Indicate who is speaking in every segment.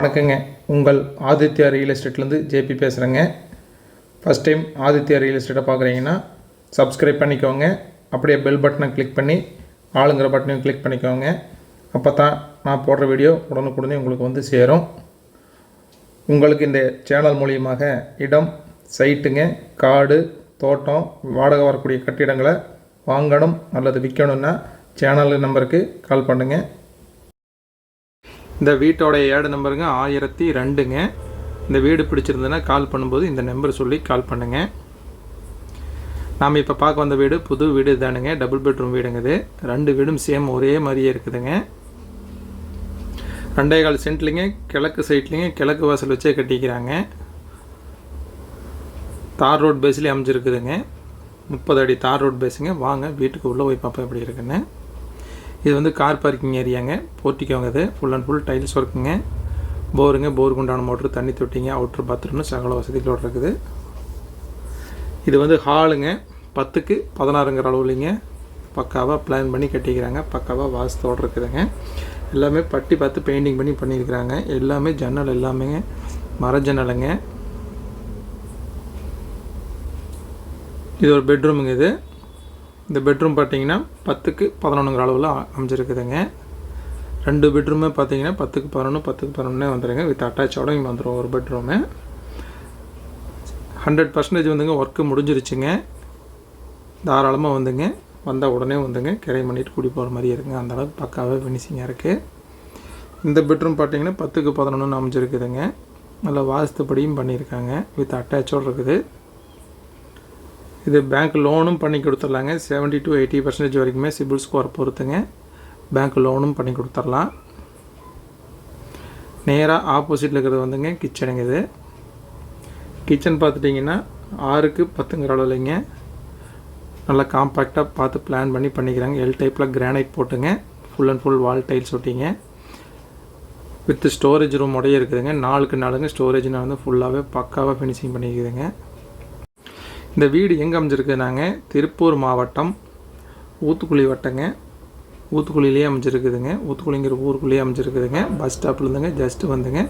Speaker 1: வணக்கங்க. உங்கள் Aditya real எஸ்டேட்லேருந்து JP பேசுகிறேங்க. ஃபஸ்ட் டைம் ஆதித்யா ரியல் எஸ்டேட்டை பார்க்குறீங்கன்னா சப்ஸ்கிரைப் பண்ணிக்கோங்க. அப்படியே பெல் பட்டனை கிளிக் பண்ணி ஆளுங்கிற பட்டனையும் கிளிக் பண்ணிக்கோங்க. அப்போ தான் நான் போடுற வீடியோ உடனுக்குடனே உங்களுக்கு வந்து சேரும். உங்களுக்கு இந்த சேனல் மூலியமாக இடம், சைட்டுங்க, காடு, தோட்டம், வாடகை வரக்கூடிய கட்டிடங்களை வாங்கணும் அல்லது விற்கணுன்னா சேனல் நம்பருக்கு கால் பண்ணுங்கள். இந்த வீட்டோடைய ஏடு நம்பருங்க 1002ங்க. இந்த வீடு பிடிச்சிருந்ததுன்னா கால் பண்ணும்போது இந்த நம்பர் சொல்லி கால் பண்ணுங்கள். நாம் இப்போ பார்க்க வந்த வீடு புது வீடு தானுங்க. டபுள் பெட்ரூம் வீடுங்க. இது 2 வீடும் சேம் ஒரே மாதிரியே இருக்குதுங்க. 2.25 சென்ட்லிங்க. கிழக்கு சைட்லிங்க. கிழக்கு வாசல் வச்சே கட்டிக்கிறாங்க. தார் ரோட் பேஸ்லேயே அமைஞ்சிருக்குதுங்க. 30 அடி தார் ரோட் பேஸுங்க. வாங்க வீட்டுக்கு உள்ளே போய் பார்ப்போம் எப்படி இருக்குன்னு. இது வந்து கார் பார்க்கிங் ஏரியாங்க. போர்ட்டிக்கோங்க. இது ஃபுல் அண்ட் ஃபுல் டைல்ஸ் ஒர்க்குங்க. போருங்க, போருக்கு உண்டான மோட்ரு, தண்ணி தொட்டிங்க, அவுட்ரு பாத்ரூம்னு சகல வசதிகளோடு இருக்குது. இது வந்து ஹாலுங்க. 10க்கு 16ங்கிற அளவுலிங்க. பக்காவாக பிளான் பண்ணி கட்டிக்கிறாங்க. பக்காவாக வாஸ்தோடு இருக்குதுங்க. எல்லாமே பட்டி பார்த்து பெயிண்டிங் பண்ணி பண்ணியிருக்கிறாங்க. எல்லாமே ஜன்னல் எல்லாமே மர ஜன்னலுங்க. இது ஒரு பெட்ரூமுங்க. இது இந்த பெட்ரூம் பார்த்தீங்கன்னா 10க்கு 11ங்கிற அளவில் அமைஞ்சிருக்குதுங்க. 2 பெட்ரூமே பார்த்தீங்கன்னா 10க்கு 11 10க்கு 11 வந்துடுங்க. வித் அட்டாச்சோட இங்கே வந்துடும் ஒரு பெட்ரூமு. 100% வந்துங்க ஒர்க்கு முடிஞ்சிருச்சுங்க. தாராளமாக வந்துங்க வந்தால் உடனே வந்துங்க கிரை பண்ணிவிட்டு கூடி போகிற மாதிரி இருக்குங்க. அந்தளவுக்கு பக்காவே ஃபினிஷிங்காக இருக்குது. இந்த பெட்ரூம் பார்த்தீங்கன்னா 10க்கு 11 அமைஞ்சிருக்குதுங்க. நல்லா வாஸ்துப்படியும் பண்ணியிருக்காங்க. வித் அட்டாச்சோடு இருக்குது. இது பேங்க் லோனும் பண்ணி கொடுத்துர்லாங்க. 70 to 80% வரைக்குமே சிபில் ஸ்கோர் பொறுத்துங்க பேங்க் லோனும் பண்ணி கொடுத்துர்லாம். நேராக ஆப்போசிட்டில் இருக்கிறது வந்துங்க கிச்சனுங்க. இது கிச்சன் பார்த்துட்டிங்கன்னா 6க்கு 10ங்கிற அளவுலைங்க. நல்லா காம்பேக்டாக பார்த்து பிளான் பண்ணி பண்ணிக்கிறாங்க. எல் டைப்பில் கிரானைட் போட்டுங்க. Full and full wall tiles ஒட்டிங்க. வித் ஸ்டோரேஜ் ரூம் உடைய இருக்குதுங்க. 4க்கு 4ங்க ஸ்டோரேஜ்னால் வந்து ஃபுல்லாகவே பக்காவாக ஃபினிஷிங் பண்ணிக்குதுங்க. இந்த வீடு எங்கே அமைஞ்சிருக்குதுனாங்க திருப்பூர் மாவட்டம் ஊத்துக்குளி வட்டங்க. ஊத்துக்குளிலே அமைஞ்சிருக்குதுங்க. ஊத்துக்குளிங்கிற ஊருக்குள்ளேயே அமைஞ்சிருக்குதுங்க. பஸ் ஸ்டாப்லேருந்துங்க ஜஸ்ட்டு வந்துங்க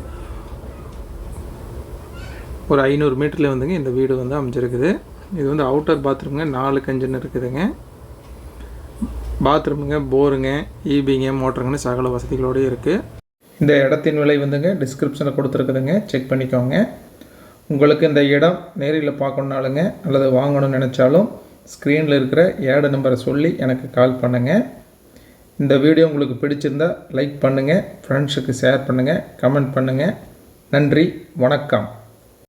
Speaker 1: ஒரு 500 மீட்டரில் வந்துங்க இந்த வீடு வந்து அமைஞ்சிருக்குது. இது வந்து அவுட்டர் பாத்ரூமுங்க. 4க்கு 5 இருக்குதுங்க. பாத்ரூமுங்க, போருங்க, ஈபிங்க, மோட்டருங்கன்னு சகல வசதிகளோடு இருக்குது. இந்த இடத்தின் விலை வந்துங்க டிஸ்கிரிப்ஷனில் கொடுத்துருக்குதுங்க. செக் பண்ணிக்கோங்க. உங்களுக்கு இந்த இடம் நேரில் பார்க்கணுனாலுங்க அல்லது வாங்கணும்னு நினச்சாலும் ஸ்க்ரீனில் இருக்கிற ஏடு நம்பரை சொல்லி எனக்கு கால் பண்ணுங்கள். இந்த வீடியோ உங்களுக்கு பிடிச்சிருந்தால் லைக் பண்ணுங்கள், ஃப்ரெண்ட்ஸுக்கு ஷேர் பண்ணுங்கள், கமெண்ட் பண்ணுங்கள். நன்றி, வணக்கம்.